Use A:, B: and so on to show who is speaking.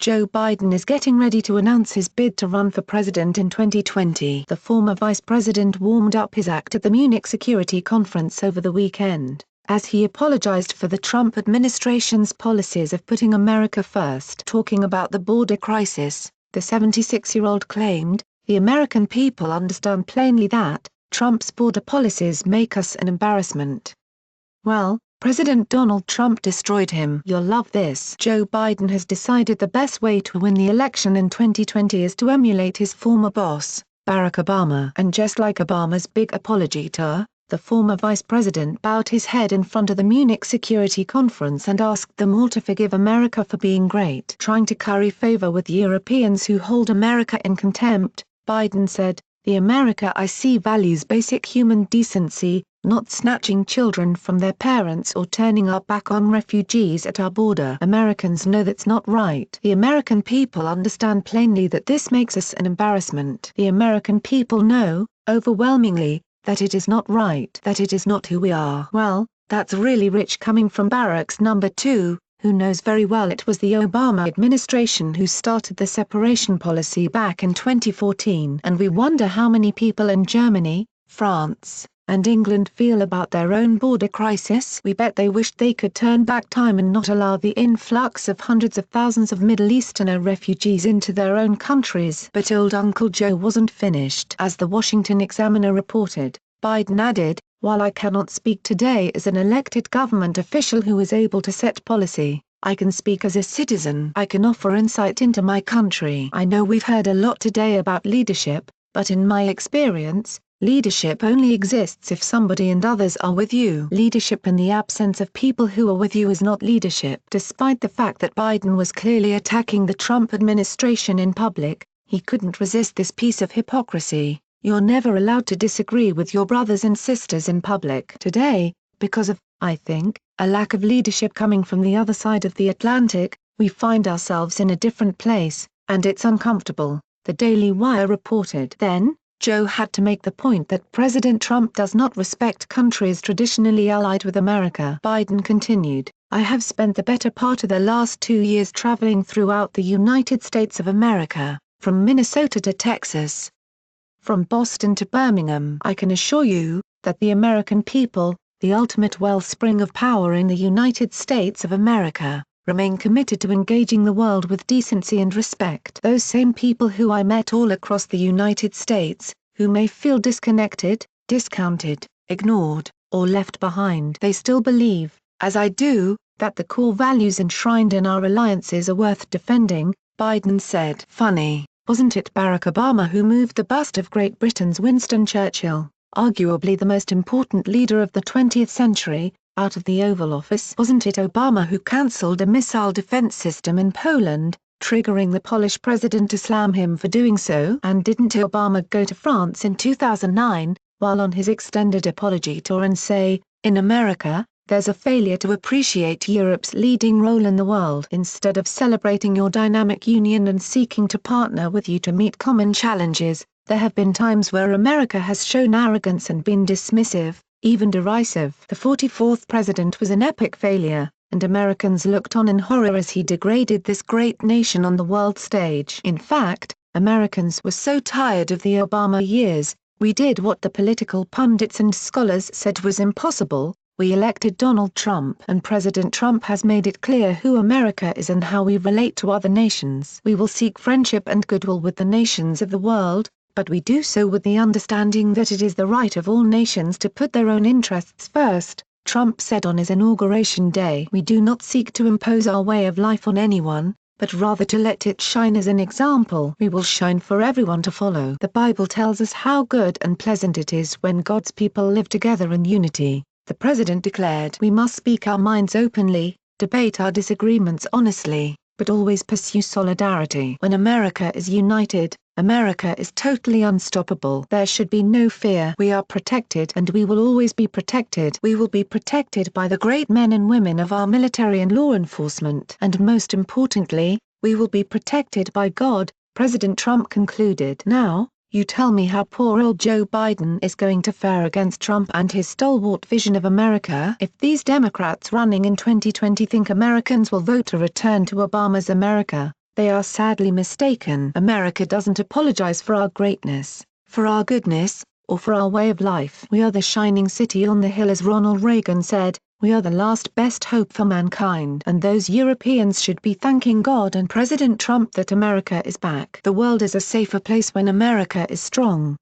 A: Joe Biden is getting ready to announce his bid to run for president in 2020. The former vice president warmed up his act at the Munich Security Conference over the weekend, as he apologized for the Trump administration's policies of putting America first. Talking about the border crisis, the 76-year-old claimed, "The American people understand plainly that Trump's border policies make us an embarrassment. Well, President Donald Trump destroyed him. You'll love this. Joe Biden has decided the best way to win the election in 2020 is to emulate his former boss, Barack Obama. And just like Obama's big apology tour, the former vice president bowed his head in front of the Munich Security Conference and asked them all to forgive America for being great. Trying to curry favor with Europeans who hold America in contempt, Biden said, "The America I see values basic human decency, not snatching children from their parents or turning our back on refugees at our border. Americans know that's not right. The American people understand plainly that this makes us an embarrassment. The American people know, overwhelmingly, that it is not right. That it is not who we are." Well, that's really rich coming from Barack's number two, who knows very well it was the Obama administration who started the separation policy back in 2014. And we wonder how many people in Germany, France, and England feel about their own border crisis. We bet they wished they could turn back time and not allow the influx of hundreds of thousands of Middle Easterner refugees into their own countries. But old Uncle Joe wasn't finished. As the Washington Examiner reported, Biden added, "While I cannot speak today as an elected government official who is able to set policy, I can speak as a citizen. I can offer insight into my country. I know we've heard a lot today about leadership, but in my experience, leadership only exists if somebody and others are with you. Leadership in the absence of people who are with you is not leadership." Despite the fact that Biden was clearly attacking the Trump administration in public, he couldn't resist this piece of hypocrisy. You're never allowed to disagree with your brothers and sisters in public. Today, because of, I think, a lack of leadership coming from the other side of the Atlantic, we find ourselves in a different place, and it's uncomfortable, the Daily Wire reported. Then, Joe had to make the point that President Trump does not respect countries traditionally allied with America. Biden continued, "I have spent the better part of the last 2 years traveling throughout the United States of America, from Minnesota to Texas, from Boston to Birmingham. I can assure you, that the American people, the ultimate wellspring of power in the United States of America, remain committed to engaging the world with decency and respect. Those same people who I met all across the United States, who may feel disconnected, discounted, ignored, or left behind. They still believe, as I do, that the core values enshrined in our alliances are worth defending," Biden said. Funny, wasn't it Barack Obama who moved the bust of Great Britain's Winston Churchill, arguably the most important leader of the 20th century, out of the Oval Office? Wasn't it Obama who cancelled a missile defense system in Poland, triggering the Polish president to slam him for doing so? And didn't Obama go to France in 2009, while on his extended apology tour and say, "In America, there's a failure to appreciate Europe's leading role in the world. Instead of celebrating your dynamic union and seeking to partner with you to meet common challenges, there have been times where America has shown arrogance and been dismissive, even derisive." The 44th president was an epic failure, and Americans looked on in horror as he degraded this great nation on the world stage. In fact, Americans were so tired of the Obama years, we did what the political pundits and scholars said was impossible. We elected Donald Trump. And President Trump has made it clear who America is and how we relate to other nations. We will seek friendship and goodwill with the nations of the world, but we do so with the understanding that it is the right of all nations to put their own interests first, Trump said on his inauguration day. "We do not seek to impose our way of life on anyone, but rather to let it shine as an example. We will shine for everyone to follow. The Bible tells us how good and pleasant it is when God's people live together in unity," the president declared. "We must speak our minds openly, debate our disagreements honestly, but always pursue solidarity. When America is united, America is totally unstoppable. There should be no fear. We are protected and we will always be protected. We will be protected by the great men and women of our military and law enforcement. And most importantly, we will be protected by God," President Trump concluded. Now, you tell me how poor old Joe Biden is going to fare against Trump and his stalwart vision of America. If these Democrats running in 2020 think Americans will vote to return to Obama's America, They are sadly mistaken. America doesn't apologize for our greatness, for our goodness, or for our way of life. We are the shining city on the hill, as Ronald Reagan said. We are the last best hope for mankind. And those Europeans should be thanking God and President Trump that America is back. The world is a safer place when America is strong.